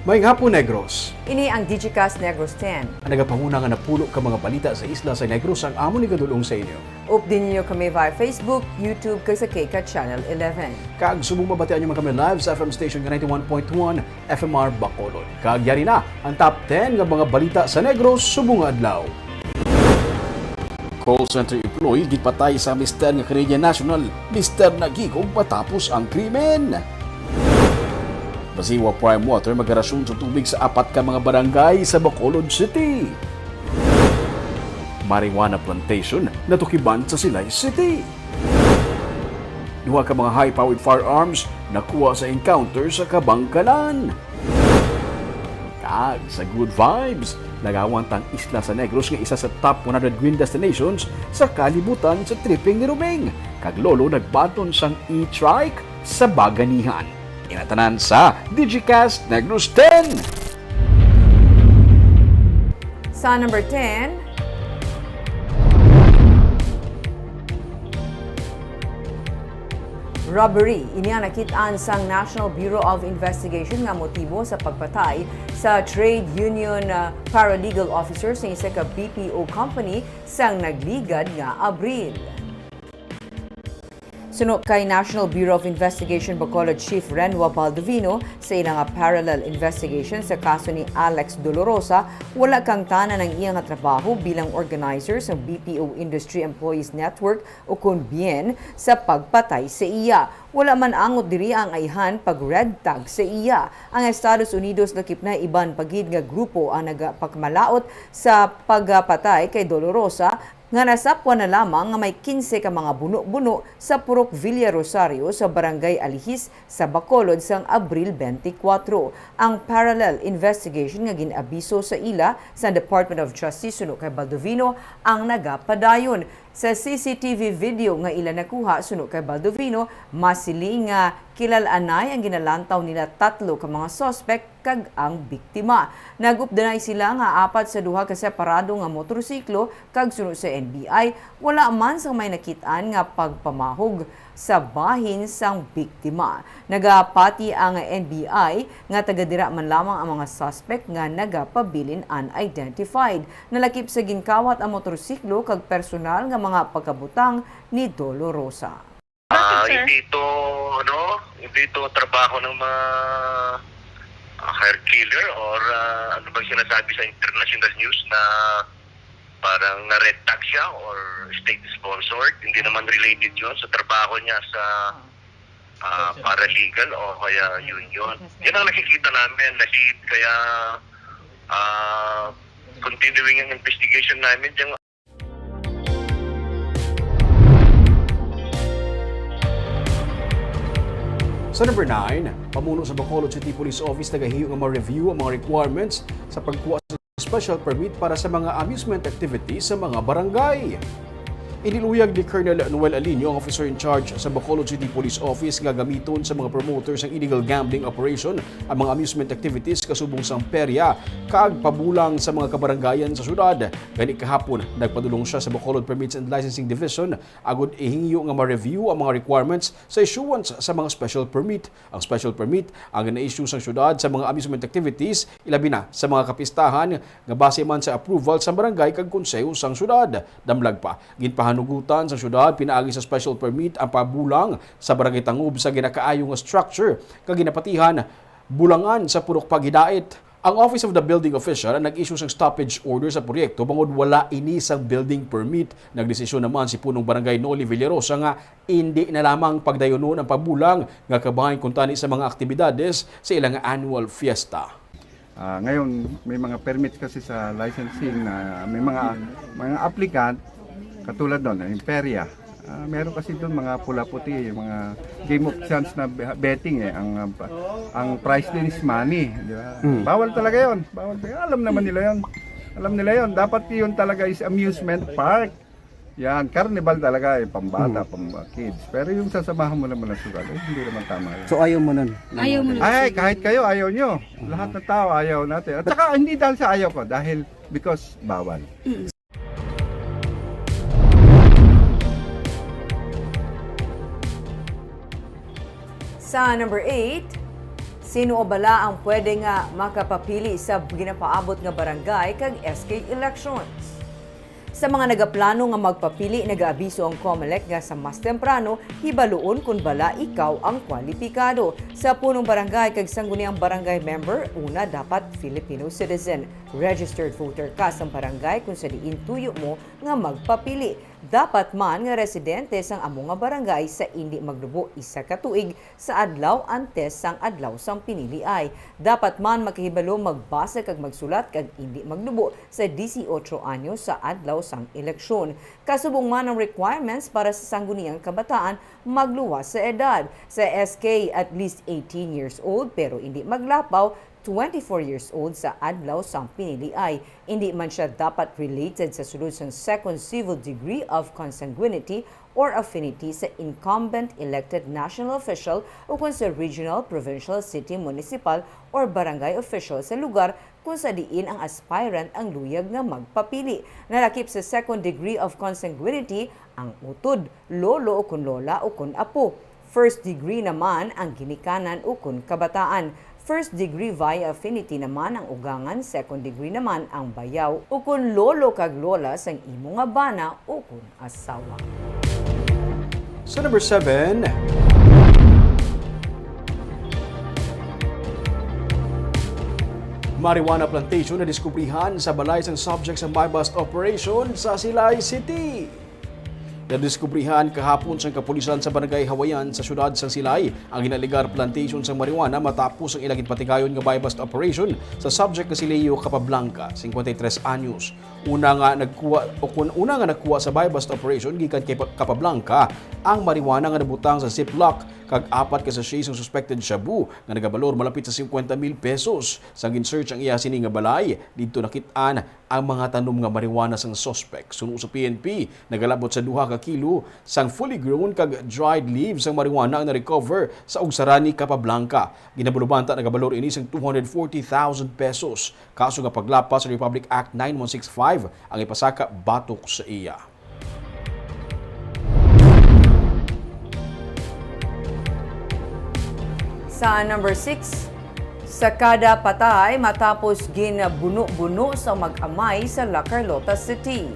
Maayong hapon, Negros. Ini ang Digicast Negros 10. Ang nagapanguna nga napulo ka mga balita sa isla sa Negros ang amo ni gadulong sa inyo. Update niyo kami via Facebook, YouTube, kag sa KK Channel 11. Kag subong mabatian nyo kami live sa FM station nga 91.1 FMR Bacolod. Kag yari na ang top 10 nga mga balita sa Negros subong adlaw. Call center employee gipatay sa mister nga Canadian National. Mister nagigog matapos ang krimen. Basiwa Prime Water magarasyon sa tubig sa apat ka mga barangay sa Bacolod City. Marijuana plantation natukiban sa Silay City. Duha ka mga high-powered firearms nakuha sa encounter sa Kabangkalan. Kag sa Good Vibes, nagawantang isla sa Negros nga isa sa top 100 green destinations sa kalibutan sa tripping ni Rumeng. Kag lolo nagbaton sang e-trike sa Baganihan. Inatanan sa Digicast Negros 10. Sa number 10, robbery. Ini ang nakitaan sang National Bureau of Investigation nga motibo sa pagpatay sa trade union paralegal officer sa isa ka BPO company sang nagligad nga Abril. Sunod kay National Bureau of Investigation Bacolod Chief Renwa Baldovino sa ilang parallel investigation sa kaso ni Alex Dolorosa, wala kang tanan ng iyang trabaho bilang organizer sa BPO Industry Employees Network o KUNBIEN sa pagpatay sa iya. Wala man angot diri ang ayhan pag red tag sa iya. Ang Estados Unidos lakip na iban pagid nga grupo ang nagapakmalaot sa pagpatay kay Dolorosa nga nasapwa na lamang nga may 15 ka mga buno-buno sa Purok Villa Rosario sa Barangay Alihis sa Bacolod sang Abril 24. Ang parallel investigation nga ginabiso sa ila sa Department of Justice suno kay Baldovino ang nagapadayon. Sa CCTV video nga ila nakuha suno kay Baldovino, masiling nga kilalanay ang ginalantaw nila 3 ka mga suspect kag ang biktima. Nagupdanay sila nga apat sa duha ka separado nga motorsiklo kag suno sa NBI, wala man sang may nakitaan nga pagpamahog sa bahin sang biktima. Nagapati ang NBI nga tagadira man lamang ang mga suspect nga nagapabilin unidentified. Nalakip sa ginkawat ang motorsiklo kag personal nga mga pagkabutang ni Dolorosa. Hindi ito trabaho ng mga hired killer or ano bang sinasabi sa international news na parang na-red tag siya or state sponsored. Hindi naman related yun sa trabaho niya sa paralegal o kaya union. Yan ang nakikita namin. Kaya continuing ang investigation namin dyan. Sa number 9, pamuno sa Bacolod City Police Office nagahiyo nga ma-review ang mga requirements sa pagkuha sa special permit para sa mga amusement activities sa mga barangay. Iniluyag ni Colonel Noel Alinio, ang officer in charge sa Bacolod City Police Office, nga gamiton sa mga promoters ng illegal gambling operation ang mga amusement activities kasubong sang perya kag pabulang sa mga kabarangayan sa syudad. Gani kahapon, nagpadulong siya sa Bacolod Permits and Licensing Division agud ihingyo nga ma-review ang mga requirements sa issuance sa mga special permit. Ang special permit ang na-issue sa syudad sa mga amusement activities ilabi na sa mga kapistahan nga base man sa approval sa barangay kag konseho sang syudad. Damlag pa hanugutan sa syudad pinaagi sa special permit ang pabulang sa barangay Tangub sa ginakaayo nga structure kag ginapatihan bulangan sa purok paghidait. Ang Office of the Building Official ang nag-issue ng stoppage order sa proyekto bangod wala ini sang building permit. Nagdesisyon naman si punong barangay Noli Villarosa nga hindi na lamang pagdayonon ang pabulang nga kabahin kuntani sa mga aktibidades sa ilang annual fiesta. Ngayon may mga permits kasi sa licensing na may mga applicant katulad doon, yung perya. Meron kasi doon mga pula-puti, mga game of chance na betting eh. Ang price din is money, di ba? Bawal talaga 'yon. Bawal. Alam naman nila 'yon. Alam nila 'yon. Dapat 'yun talaga is amusement park. Yan, carnival talaga eh, pambata, kids. Pero yung sasamahan mo naman ng sugal, hindi naman tama yun. So ayaw mo nun? Ayaw mo nun. Ay, kahit kayo, ayaw nyo. Lahat ng tao, ayaw natin. At saka, hindi dahil sa ayaw ko, dahil because bawal. Sa number 8, Sino o bala ang pwede nga makapapili sa ginapaabot nga barangay kag SK elections? Sa mga nagaplano nga magpapili, nagaabiso ang COMELEC nga sa mas temprano, hibaluon kung bala ikaw ang kwalipikado. Sa punong barangay kag sangguniang barangay member, una dapat Filipino citizen. Registered voter ka sa barangay kung sa diin tuyo mo nga magpapili. Dapat man nga residente sang amo nga barangay sa indi maglubo isa ka tuig sa adlaw antes sang adlaw sang piniliay. Dapat man makahibalo magbasa kag magsulat kag indi maglubo sa 18 anyos sa adlaw sang eleksyon. Kasubong man ang requirements para sa sangguniang kabataan magluwas sa edad. Sa SK at least 18 years old pero hindi maglapaw 24 years old sa adlaw sang piniliay. Hindi man siya dapat related sa sulod sang second civil degree of consanguinity or affinity sa incumbent elected national official o kung sa regional, provincial, city, municipal or barangay official sa lugar kung sa diin ang aspirant ang luyag nga magpapili. Nalakip sa second degree of consanguinity ang utod, lolo o kun lola o kun apo. First degree naman ang ginikanan o kun kabataan. First degree via affinity naman ang ugangan, second degree naman ang bayaw o kung lolo kag lola sang imo nga bana o kung asawa. Sa number 7, marijuana plantation na diskubrihan sa balay sang subject sa buy-bust operation sa Silay City. Nadiskubrihan kahapon sa kapulisan sa Barangay Hawayan sa syudad sang Silay ang ginaligar plantation sa marijuana matapos ang ilang patigayon nga buy-bust operation sa subject na si Leo Capablanca, 53 anyos. Una nga nagkuha sa buy-bust operation gikan kay Capablanca ang marijuana nga nabutang sa ziplock kag 4 ka sachet ng suspected shabu nga nagabalor malapit sa 50,000 pesos. Sa gin-search ang iya sini nga balay, dito nakit-an ang mga tanom nga marijuana sang suspect. Suno sa PNP, nagalabot sa 2 ka kilo sang fully grown kag dried leaves sang marijuana ang na-recover sa ugsaran ni Capablanca. Ginabulubanta nagabalor ini sang 240,000 pesos. Kaso nga paglapas sa Republic Act 9165 ang ipasaka batok sa iya. Sa number 6, sa kada patay matapos ginabuno-buno sa mag-amay sa La Carlota City.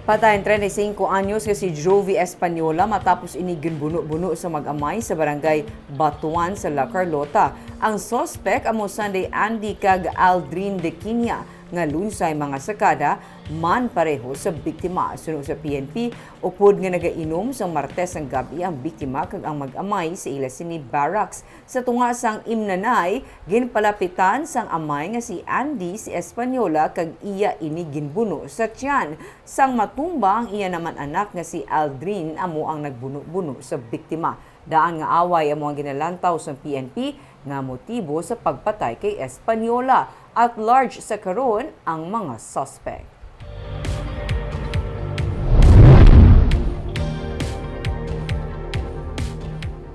Patay 35 anyos si Jovi Española matapos iniginbuno-buno sa mag-amay sa barangay Batuan sa La Carlota. Ang suspect amo Sunday Andy kag Aldrin de Quiña nga lunsay mga sakada man pareho sa biktima. Suno sa PNP, upod nga nagainom sa Martes ang gabi ang biktima kag ang mag-amay sa Ilasini Barracks. Sa tunga sang imnanay, ginpalapitan sang amay nga si Andy si Española kag iya ini ginbuno sa tiyan. Sang matumba ang iya naman anak nga si Aldrin amo ang nagbuno-buno sa biktima. Daan nga away amo ang ginalantaw sa PNP nga motibo sa pagpatay kay Española. At large sa karon ang mga suspect.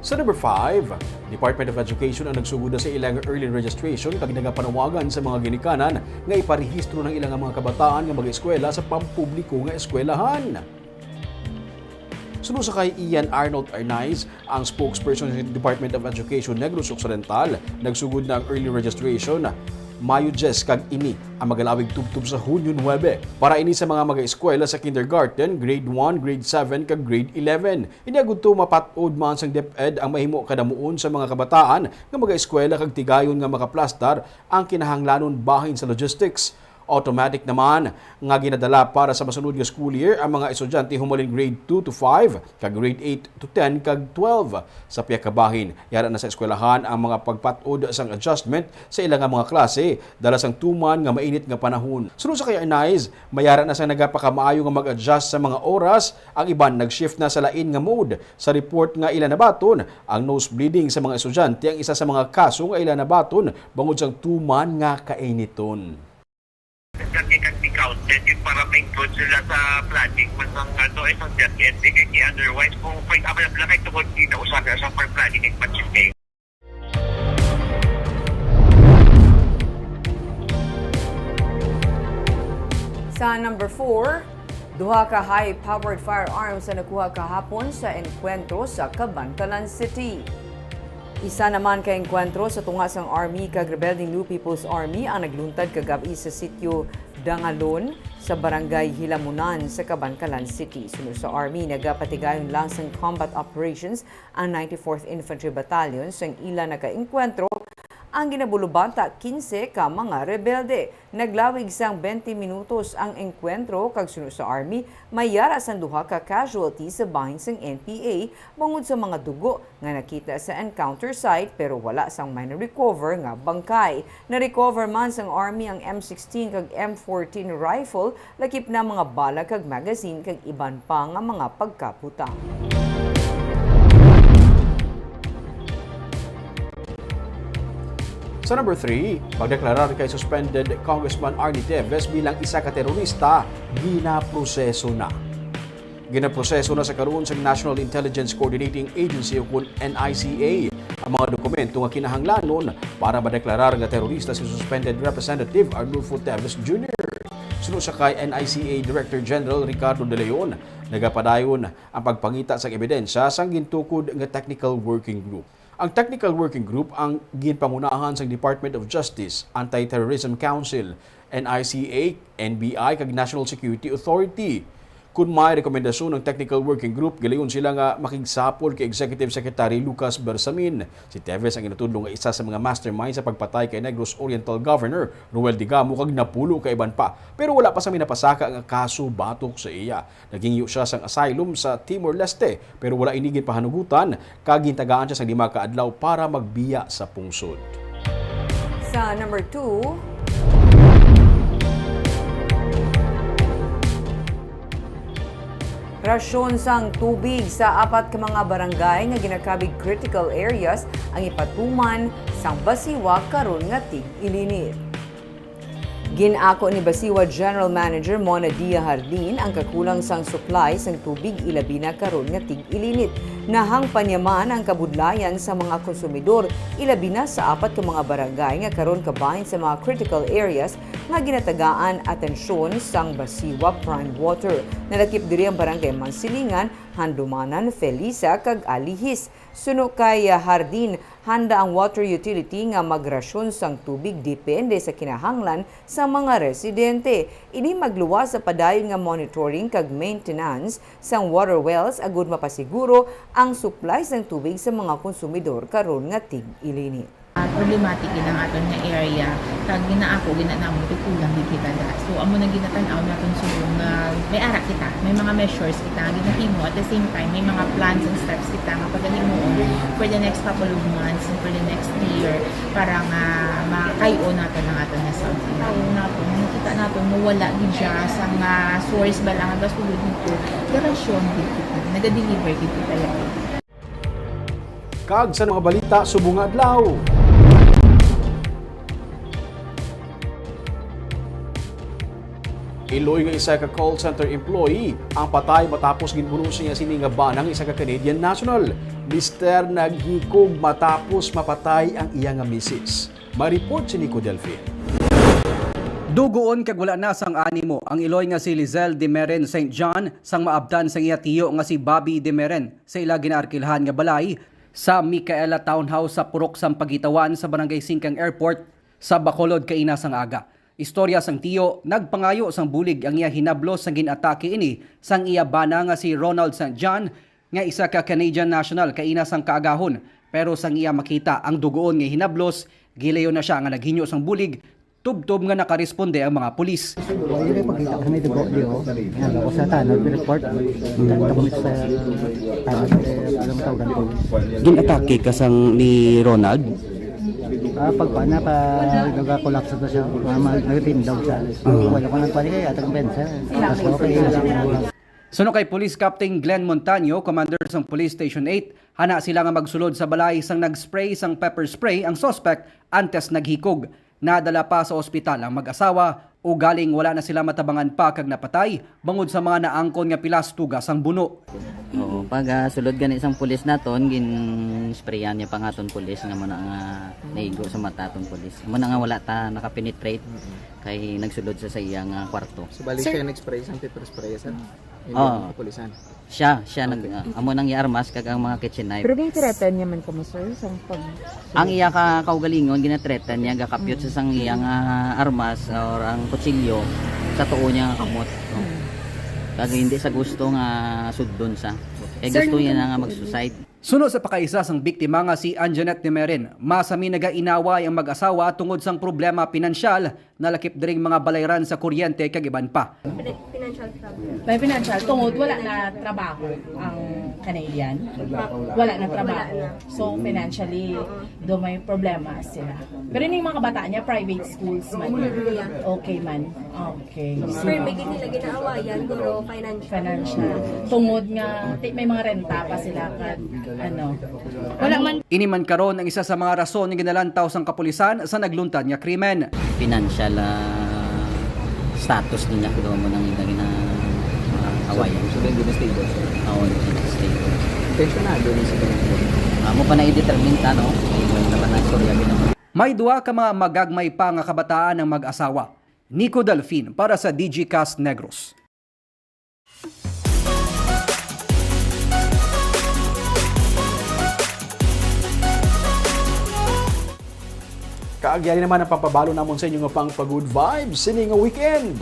Sa number 5, Department of Education ang nagsugod sa ilang early registration kag nagapanawagan sa mga ginikanan nga iparehistro ng ilang mga kabataan nga mag-eskwela sa pampubliko nga eskwelahan. Suno sa kay Ian Arnold Arnaiz, ang spokesperson ng Department of Education Negros Occidental, nagsugod na ang early registration Mayo 10 kag ini ang magalawig tubtub sa Hunyo 9 para ini sa mga mag-eskwela sa kindergarten, grade 1, grade 7 kag grade 11. Ini agud to mapatod man sang DepEd ang mahimo kadamuon sa mga kabataan nga mag-eskwela kag tigayon nga makaplastar ang kinahanglanon bahin sa logistics. Automatic naman nga ginadala para sa masunod nga school year ang mga estudyante humalin grade 2 to 5 kag grade 8 to 10 kag 12 sa piya ka bahin. Yara na sa eskwelahan ang mga pagpatod sang adjustment sa ilang mga klase dala sang tuman nga mainit nga panahon. Sunod sa kay Arnaiz, mayara na sa nagapakamaayo nga mag-adjust sa mga oras, ang iban nag-shift na sa lain nga mode. Sa report nga ila nabaton, ang nose bleeding sa mga estudyante ang isa sa mga kaso nga ila nabaton bangod sang tuman nga kainiton. Kasi counted yung para may good sila sa planning mas ang ano ay ang DepEd kaya otherwise kung pwede available lang ito kung dito usabi sa for planning at budgeting. Sa number 4, duha ka high-powered firearms na nakuha kahapon sa enkwentro sa Cabantalan City. Isa naman ka engkwentro sa tunga sang Army kag Rebelding New People's Army ang nagluntad kagabi sa sitio Dangalon sa barangay Hilamunan sa Cabancalan City. Sunod sa Army, nagapatigayon lang sang combat operations ang 94th Infantry Battalion sang ila naka-engkwentro ang ginabulubanta 15 ka mga rebelde. Naglawig sang 20 minutos ang engkwentro kag sunod sa Army, mayara sang duha ka casualty sa bahin sang NPA bangod sa mga dugo nga nakita sa encounter site pero wala sang may na-recover nga bangkay. Na-recover man sang Army ang M16 kag M14 rifle, lakip na mga bala kag magazine kag iban pa nga mga pagkaputang. Sa number 3, pagdeklarar kay suspended Congressman Arnie Teves bilang isa ka terorista, ginaproseso na. Ginaproseso na sa karoon sa National Intelligence Coordinating Agency o NICA ang mga dokumento nga kinahanglanon para madeklarar nga terorista si suspended Representative Arnulfo Teves Jr. Sunod sa kay NICA Director General Ricardo De Leon, nagapadayon ang pagpangita sa ebidensya sa gintukod nga Technical Working Group. Ang Technical Working Group ang ginpangunahan sa Department of Justice, Anti-Terrorism Council, NICA, NBI kag National Security Authority. Kung may rekomendasyon ng Technical Working Group, gilayon sila nga makigsapol kay Executive Secretary Lucas Bersamin. Si Teves ang inatudlo nga isa sa mga mastermind sa pagpatay kay Negros Oriental Governor Roel Digamo kag napulo ka iban pa. Pero wala pa sa minapasaka nga kaso batok sa iya. Nagingyo siya sang asylum sa Timor-Leste pero wala inigin pahanugutan kag gintagaan siya sa 5 ka adlaw para magbiya sa pungsod. Sa number 2, rasyon sang tubig sa 4 ka mga barangay nga ginakabig critical areas ang ipatuman sang Basiwa karon nga tig-ilinit. Ginako ni Basiwa General Manager Mona Dia Hardin ang kakulang sang supply sang tubig ilabi na karon nga tig-ilinit. Nahang panyaman ang kabudlayan sa mga konsumidor ilabi na sa 4 ka mga barangay nga karon kabahin sa mga critical areas nga ginatagaan atensyon sang Basiwa Prime Water. Nalakip diri ang barangay Mansilingan, Handumanan, Felisa kag Alihis. Suno kay Hardin, handa ang water utility nga magrasyon sang tubig depende sa kinahanglan sa mga residente. Ini magluwas sa padayon nga monitoring kag maintenance sang water wells agud mapasiguro ang supply sang tubig sa mga konsumidor karon nga tig-ilinit. Problematic in ang aton nga area kag ginaako ginanamo kulang kita da. So amo na ginatan-aw naton sulong nga may ara kita, may mga measures kita nga ginahimo at the same time may mga plans and steps kita nga paghimuon for the next couple of months and for the next year para nga makayo naton ang aton nga sound. Naton nakita naton mo wala gid siya sa nga source ba lang gas sulod dito. Garasyon gid kita, naga-deliver gid kita lang. Kag sa mga balita subong adlaw. Iloy nga isa ka call center employee ang patay matapos ginbuno siya sini nga banang isa ka Canadian national. Mister naghikog matapos mapatay ang iya nga misis. Mariport si Nico Delfin. Dugoon kag wala na sang animo ang Iloy nga si Lizelle Demeren St. John sang maabdan sang iya tiyo nga si Bobby Demeren sa ila ginaarkilhan nga balay sa Micaela Townhouse sa Purok sang Pagitawan sa Barangay Singkang Airport sa Bacolod kaina sang aga. Istorya sang tiyo, nagpangayo sang bulig ang iya hinablos sang ginatake ini sang iya bana nga si Ronald St. John nga isa ka Canadian national kaina sang kaagahon. Pero sang iya makita ang dugoon nga hinablos, gilayon na siya nga naghinyo sang bulig, tubtob nga nakaresponde ang mga pulis. Hindi may pagkita kami dugo diyo. Yan ako sa tanod report. Tapos sa tanod ilang tawagan ko. Ginatake ka sang ni Ronald? Pagpana pa nagka-collapse na siya. Nag-tindaw siya. Wala ko nang pali kaya atang bensa. Tapos ako kay Suno kay Police Captain Glenn Montaño, Commander sang Police Station 8, hana sila nga magsulod sa balay sang nag-spray sang pepper spray ang suspect antes naghikog. Nadala pa sa ospital ang mag-asawa o galing wala na sila matabangan pa kag napatay bangod sa mga naangkon nga pilas tugas ang buno. Oo, pag sulod gani isang pulis naton gin-sprayan niya pangaton pulis nga mo na nga naigo sa mataton pulis. Mo na nga wala ta nakapenetrate kay nagsulod sa iyang kwarto. So bali siya nag-spray sang pepper spray sir. Oo. Siya amo nang iarmas kag ang mga kitchen knife. Pero yung tireten niya man kamo sir, isang pag... Ang iya ka kaugalingon ginatretan niya gakapyot sa sang iyang armas or ang kutsilyo sa tuo niya nga kamot. No? Kag hindi sa gusto nga suddon sa. Gusto niya na nga mag-suicide. Sunod sa pakaisa sang biktima nga si Anjanette Demeren, masami nagainaway ang mag-asawa tungod sang problema pinansyal na lakip diring mga balayran sa kuryente kag iban pa. May financial tungod wala na trabaho ang Canadian. Wala na trabaho. So financially do may problema sila. Pero yung mga bata niya private schools man. Okay man. Okay. So, Pero may nila ginaawayan, guro, financial. Tungod nga may mga renta pa sila kad wala man. Iniman karon ang isa sa mga rason ng ginalantaw sang kapulisan sa nagluntad nga krimen. Financial status niya kudo mo nang ina awayan. So then din stable. Stable. Pensionado ni sa mo pa na i-determine ta no. May naman na istorya ginawa. May duwa ka mga magagmay pa nga kabataan ng mag-asawa. Nico Delfin para sa DGCast Negros. Kaagyari naman ang pampabalo namon sa inyo nga pang pag-good vibes sini nga weekend.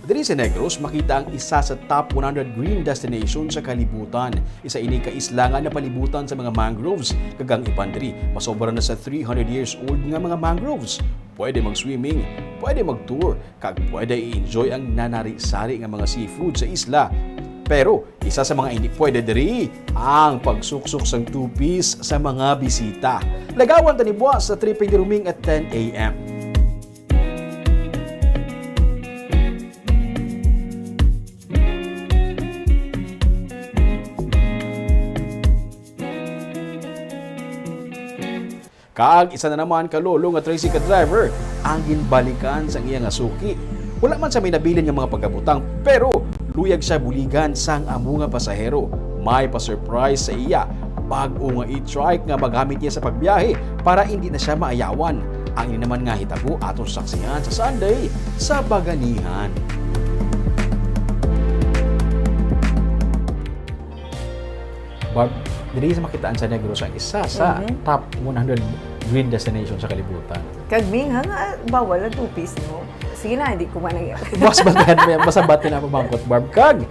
Diri sa Negros, makita ang isa sa top 100 green destination sa kalibutan. Isa ini ka islangan na palibutan sa mga mangroves. Kagang iban diri, masobra na sa 300 years old nga mga mangroves. Pwede mag-swimming, pwede mag-tour, kag pwede i-enjoy ang nanari-sari nga mga seafood sa isla. Pero, isa sa mga hindi pwede diri, ang pagsuksok sang two-piece sa mga bisita. Lagawan ta ni buwas sa tripping rooming at 10 a.m. Kag isa na naman kalolo nga tricycle driver ang ginbalikan sa iyang suki. Wala man sa may nabilin nga mga pagkabutang, pero luyag siya buligan sang amo nga pasahero. May pa-surprise sa iya bag-o nga i-trike nga magamit niya sa pagbiyahe para hindi na siya maayawan. Ang ini naman nga hitabo atong saksihan sa Sunday sa Baganihan. Barb, diri sa makitaan sa Negros ang isa sa top 100 green destination sa kalibutan. Kagming, nga bawal ang two-piece, no? Sige na, hindi ko man Mas bagan, masabot na pabangkot, Barb. Kag,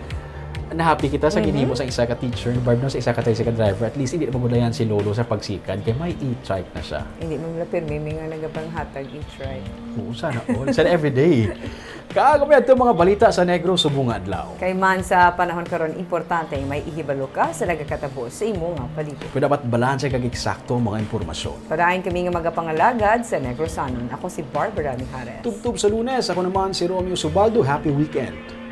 na-happy kita sa ginimo sa isa ka teacher, Barb, no, sa isa ka tricycle driver. At least, hindi na pagmulayan si Lolo sa pagsikan, kaya may e-trike na siya. Hindi mo mula pirmi, nga nagapanghatag i-try. Oo, sana all. Sana everyday. Kaagamay ito mga balita sa Negros subong adlaw. Kay man sa panahon karon importante may ihibalo ka sa nagakatapos sa imo nga palibot. Kung dapat balanse kag eksakto mga impormasyon. Padayon kami nga magapangalagad sa Negrosanon. Ako si Barbara Mijares. Tubtub sa Lunes, ako naman si Romeo Subaldo. Happy weekend!